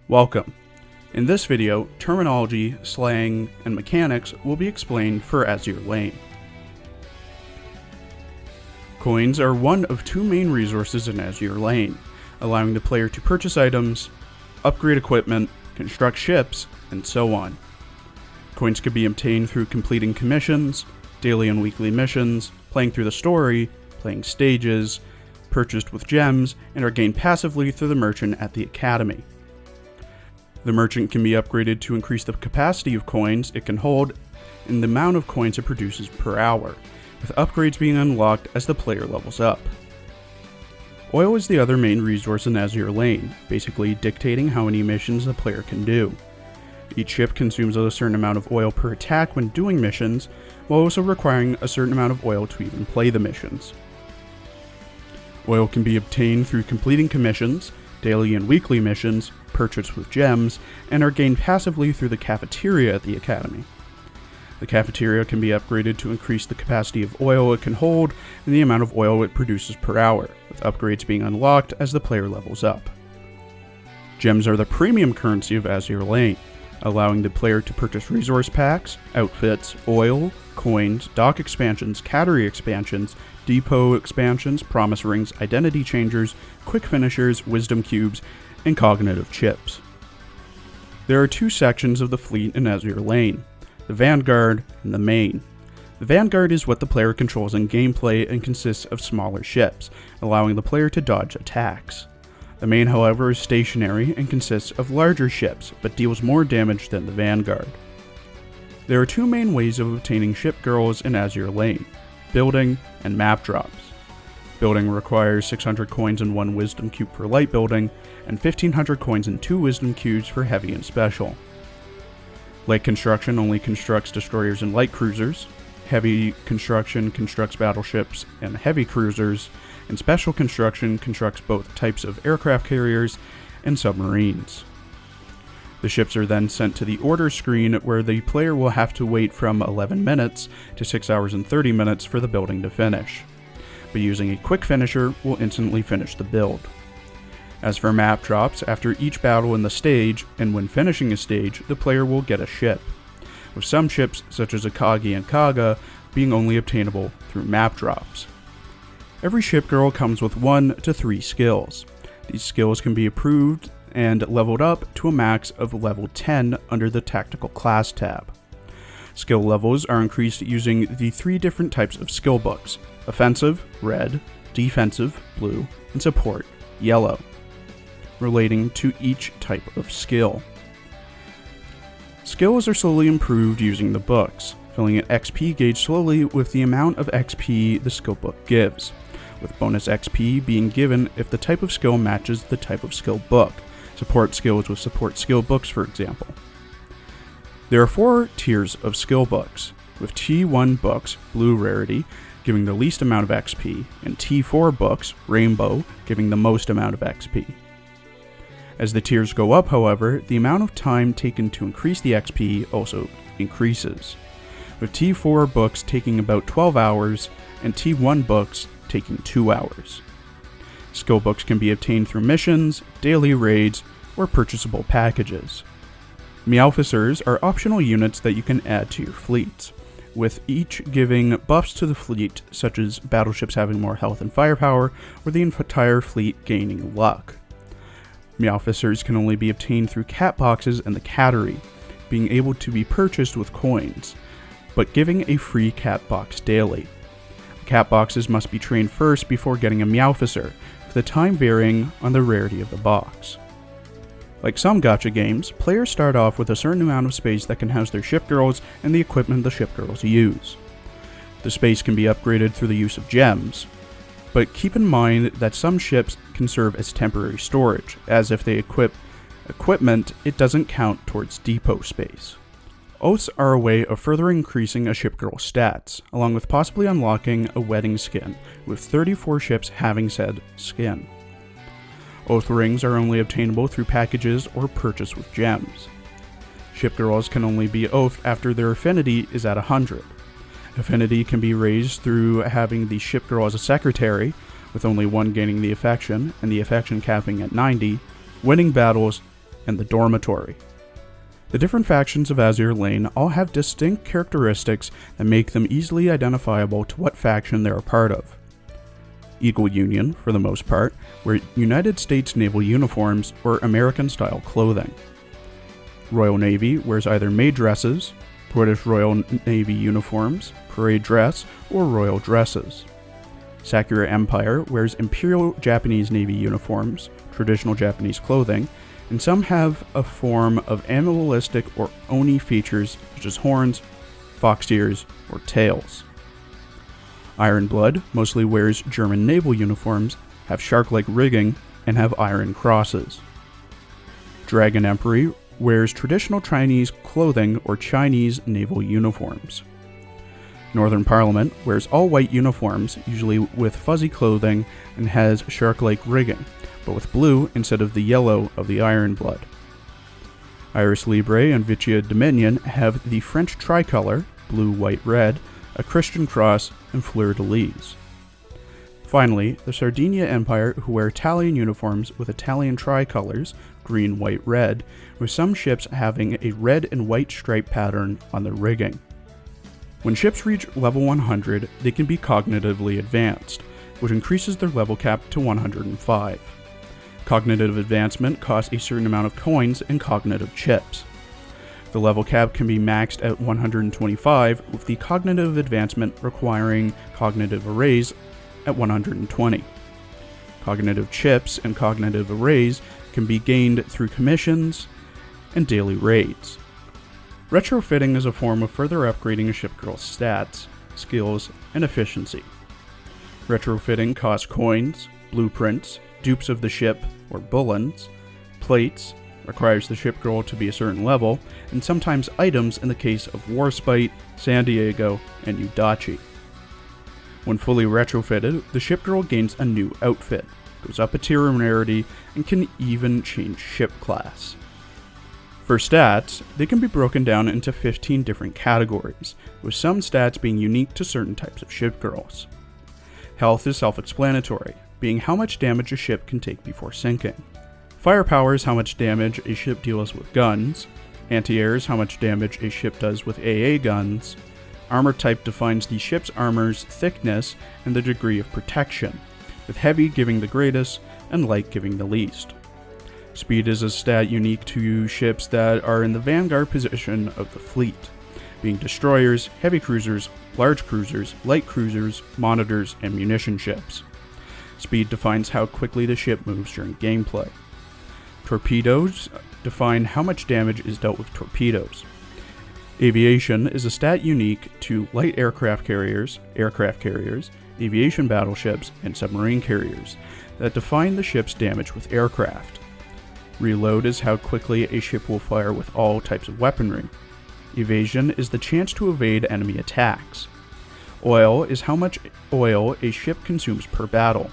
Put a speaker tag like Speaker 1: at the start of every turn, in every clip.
Speaker 1: Welcome. In this video, terminology, slang, and mechanics will be explained for Azur Lane. Coins are one of two main resources in Azur Lane, allowing the player to purchase items, upgrade equipment, construct ships, and so on. Coins can be obtained through completing commissions, daily and weekly missions, playing through the story, playing stages, purchased with gems, and are gained passively through the merchant at the academy. The merchant can be upgraded to increase the capacity of coins it can hold and the amount of coins it produces per hour, with upgrades being unlocked as the player levels up. Oil is the other main resource in Azur Lane, basically dictating how many missions the player can do. Each ship consumes a certain amount of oil per attack when doing missions, while also requiring a certain amount of oil to even play the missions. Oil can be obtained through completing commissions, daily and weekly missions, purchased with gems, and are gained passively through the cafeteria at the academy. The cafeteria can be upgraded to increase the capacity of oil it can hold and the amount of oil it produces per hour, with upgrades being unlocked as the player levels up. Gems are the premium currency of Azur Lane, allowing the player to purchase resource packs, outfits, oil, coins, dock expansions, cattery expansions, depot expansions, promise rings, identity changers, quick finishers, wisdom cubes, and cognitive chips. There are two sections of the fleet in Azur Lane, the Vanguard and the Main. The Vanguard is what the player controls in gameplay and consists of smaller ships, allowing the player to dodge attacks. The Main, however, is stationary and consists of larger ships, but deals more damage than the Vanguard. There are two main ways of obtaining Shipgirls in Azur Lane, building and map drops. Building requires 600 coins and 1 wisdom cube for light building, and 1500 coins and 2 wisdom cubes for heavy and special. Light construction only constructs destroyers and light cruisers, heavy construction constructs battleships and heavy cruisers, and special construction constructs both types of aircraft carriers and submarines. The ships are then sent to the order screen where the player will have to wait from 11 minutes to 6 hours and 30 minutes for the building to finish, but using a quick finisher will instantly finish the build. As for map drops, after each battle in the stage, and when finishing a stage, the player will get a ship, with some ships such as Akagi and Kaga being only obtainable through map drops. Every Shipgirl comes with 1 to 3 skills. These skills can be improved and leveled up to a max of level 10 under the Tactical Class tab. Skill levels are increased using the 3 different types of skill books: Offensive, red, Defensive, blue, and Support, yellow, relating to each type of skill. Skills are slowly improved using the books, filling an XP gauge slowly with the amount of XP the skill book gives, with bonus XP being given if the type of skill matches the type of skill book. Support skills with support skill books, for example. There are 4 tiers of skill books, with T1 books, blue rarity, giving the least amount of XP, and T4 books, rainbow, giving the most amount of XP. As the tiers go up, however, the amount of time taken to increase the XP also increases, with T4 books taking about 12 hours and T1 books taking 2 hours. Skill books can be obtained through missions, daily raids, or purchasable packages. Meowficers are optional units that you can add to your fleets, with each giving buffs to the fleet, such as battleships having more health and firepower, or the entire fleet gaining luck. Meowficers can only be obtained through cat boxes and the cattery, being able to be purchased with coins, but giving a free cat box daily. Cat boxes must be trained first before getting a Meowficer, with the time varying on the rarity of the box. Like some gacha games, players start off with a certain amount of space that can house their Shipgirls and the equipment the Shipgirls use. The space can be upgraded through the use of gems, but keep in mind that some ships can serve as temporary storage, as if they equip equipment, it doesn't count towards depot space. Oaths are a way of further increasing a Shipgirl stats, along with possibly unlocking a wedding skin, with 34 ships having said skin. Oath rings are only obtainable through packages or purchase with gems. Shipgirls can only be oathed after their affinity is at 100. Affinity can be raised through having the Shipgirl as a secretary, with only 1 gaining the affection, and the affection capping at 90, winning battles, and the dormitory. The different factions of Azur Lane all have distinct characteristics that make them easily identifiable to what faction they're a part of. Eagle Union, for the most part, wear United States naval uniforms or American-style clothing. Royal Navy wears either maid dresses, British Royal Navy uniforms, parade dress, or royal dresses. Sakura Empire wears Imperial Japanese Navy uniforms, traditional Japanese clothing, and some have a form of animalistic or oni features such as horns, fox ears, or tails. Iron Blood mostly wears German naval uniforms, have shark-like rigging, and have iron crosses. Dragon Emperor wears traditional Chinese clothing or Chinese naval uniforms. Northern Parliament wears all-white uniforms, usually with fuzzy clothing, and has shark-like rigging, but with blue instead of the yellow of the Iron Blood. Iris Libre and Vicia Dominion have the French tricolor, blue, white, red, a Christian cross, and fleur-de-lis. Finally, the Sardinia Empire, who wear Italian uniforms with Italian tricolors, green, white, red, with some ships having a red and white stripe pattern on the rigging. When ships reach level 100, they can be cognitively advanced, which increases their level cap to 105. Cognitive advancement costs a certain amount of coins and cognitive chips. The level cap can be maxed at 125, with the cognitive advancement requiring cognitive arrays at 120. Cognitive chips and cognitive arrays can be gained through commissions and daily raids. Retrofitting is a form of further upgrading a shipgirl's stats, skills, and efficiency. Retrofitting costs coins, blueprints, dupes of the ship or bullens, plates, requires the shipgirl to be a certain level, and sometimes items in the case of Warspite, San Diego, and Udachi. When fully retrofitted, the shipgirl gains a new outfit, goes up a tier in rarity, and can even change ship class. For stats, they can be broken down into 15 different categories, with some stats being unique to certain types of shipgirls. Health is self-explanatory, being how much damage a ship can take before sinking. Firepower is how much damage a ship deals with guns. Anti-air is how much damage a ship does with AA guns. Armor type defines the ship's armor's thickness and the degree of protection, with heavy giving the greatest and light giving the least. Speed is a stat unique to ships that are in the vanguard position of the fleet, being destroyers, heavy cruisers, large cruisers, light cruisers, monitors, and munition ships. Speed defines how quickly the ship moves during gameplay. Torpedoes define how much damage is dealt with torpedoes. Aviation is a stat unique to light aircraft carriers, aviation battleships, and submarine carriers that define the ship's damage with aircraft. Reload is how quickly a ship will fire with all types of weaponry. Evasion is the chance to evade enemy attacks. Oil is how much oil a ship consumes per battle.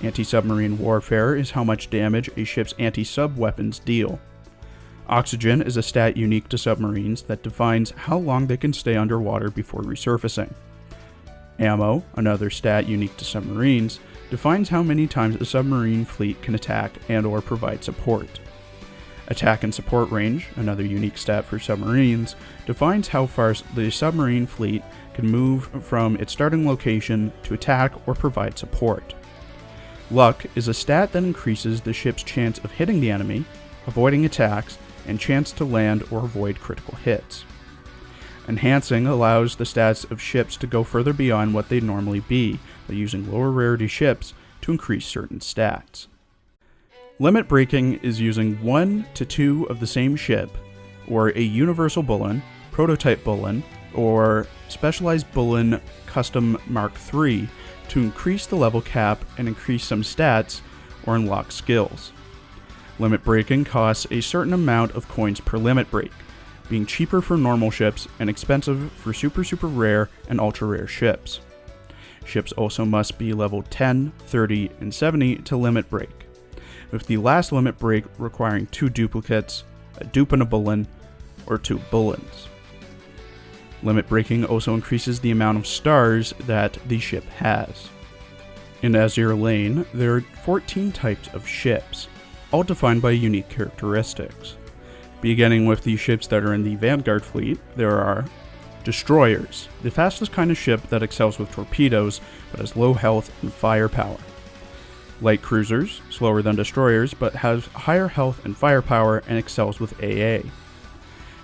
Speaker 1: Anti-submarine warfare is how much damage a ship's anti-sub weapons deal. Oxygen is a stat unique to submarines that defines how long they can stay underwater before resurfacing. Ammo, another stat unique to submarines, defines how many times a submarine fleet can attack and/or provide support. Attack and support range, another unique stat for submarines, defines how far the submarine fleet can move from its starting location to attack or provide support. Luck is a stat that increases the ship's chance of hitting the enemy, avoiding attacks, and chance to land or avoid critical hits. Enhancing allows the stats of ships to go further beyond what they'd normally be by using lower rarity ships to increase certain stats. Limit breaking is using 1 to 2 of the same ship, or a universal bullen, prototype bullen, or specialized bullen custom Mark III to increase the level cap and increase some stats or unlock skills. Limit breaking costs a certain amount of coins per limit break, being cheaper for normal ships and expensive for super rare and ultra rare ships. Ships also must be level 10, 30, and 70 to limit break, with the last limit break requiring 2 duplicates, a dupe and a bullen, or 2 bullens. Limit breaking also increases the amount of stars that the ship has. In Azur Lane, there are 14 types of ships. all defined by unique characteristics. Beginning with the ships that are in the Vanguard fleet, there are Destroyers, the fastest kind of ship that excels with torpedoes but has low health and firepower. Light Cruisers, slower than Destroyers but has higher health and firepower and excels with AA.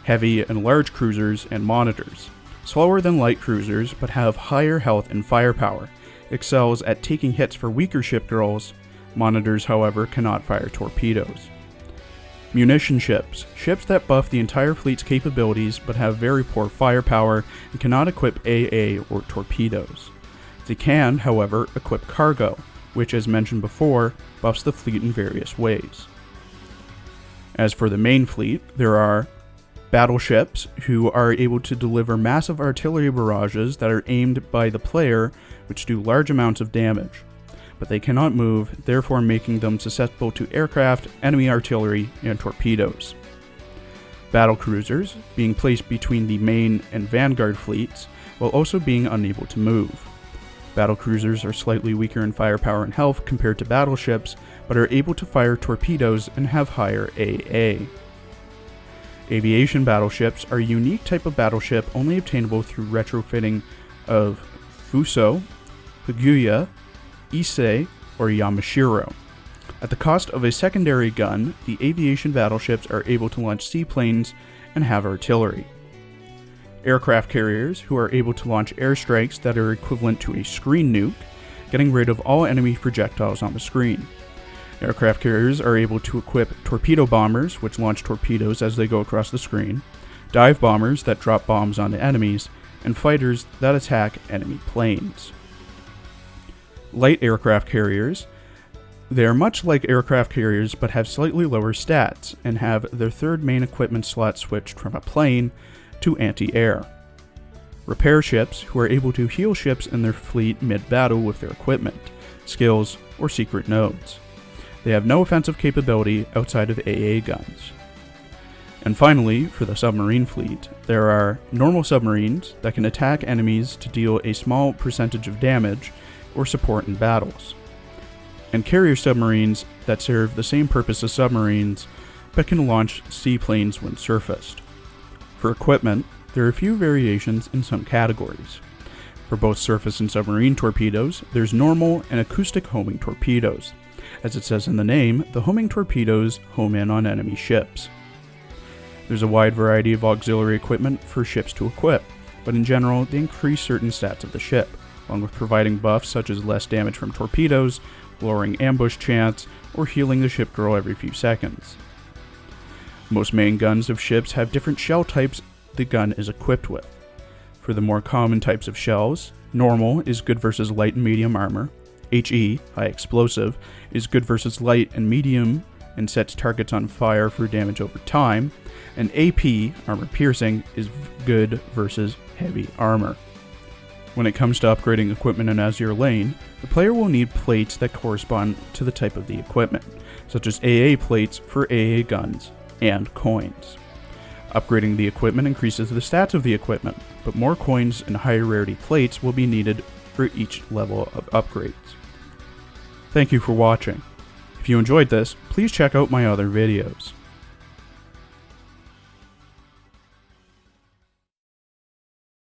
Speaker 1: Heavy and Large Cruisers and Monitors, slower than Light Cruisers but have higher health and firepower, excels at taking hits for weaker Shipgirls. Monitors, however, cannot fire torpedoes. Munition ships, ships that buff the entire fleet's capabilities but have very poor firepower and cannot equip AA or torpedoes. They can, however, equip cargo, which, as mentioned before, buffs the fleet in various ways. As for the main fleet, there are battleships, who are able to deliver massive artillery barrages that are aimed by the player, which do large amounts of damage, but they cannot move, therefore making them susceptible to aircraft, enemy artillery, and torpedoes. Battle cruisers, being placed between the main and Vanguard fleets, while also being unable to move. Battle cruisers are slightly weaker in firepower and health compared to battleships, but are able to fire torpedoes and have higher AA. Aviation battleships are a unique type of battleship only obtainable through retrofitting of Fuso, Paguya, Issei, or Yamashiro. At the cost of a secondary gun, the aviation battleships are able to launch seaplanes and have artillery. Aircraft carriers, who are able to launch airstrikes that are equivalent to a screen nuke, getting rid of all enemy projectiles on the screen. Aircraft carriers are able to equip torpedo bombers, which launch torpedoes as they go across the screen, dive bombers that drop bombs onto enemies, and fighters that attack enemy planes. Light aircraft carriers. They are much like aircraft carriers but have slightly lower stats and have their third main equipment slot switched from a plane to anti-air. Repair ships, who are able to heal ships in their fleet mid-battle with their equipment, skills, or secret nodes. They have no offensive capability outside of AA guns. And finally, for the submarine fleet, there are normal submarines that can attack enemies to deal a small percentage of damage or support in battles, and carrier submarines that serve the same purpose as submarines but can launch seaplanes when surfaced. For equipment, there are a few variations in some categories. For both surface and submarine torpedoes, there's normal and acoustic homing torpedoes. As it says in the name, the homing torpedoes home in on enemy ships. There's a wide variety of auxiliary equipment for ships to equip, but in general, they increase certain stats of the ship, along with providing buffs such as less damage from torpedoes, lowering ambush chance, or healing the Shipgirl every few seconds. Most main guns of ships have different shell types the gun is equipped with. For the more common types of shells, normal is good versus light and medium armor, HE, high explosive, is good versus light and medium and sets targets on fire for damage over time, and AP, armor piercing, is good versus heavy armor. When it comes to upgrading equipment in Azur Lane, the player will need plates that correspond to the type of the equipment, such as AA plates for AA guns, and coins. Upgrading the equipment increases the stats of the equipment, but more coins and higher rarity plates will be needed for each level of upgrades. Thank you for watching. If you enjoyed this, please check out my other videos.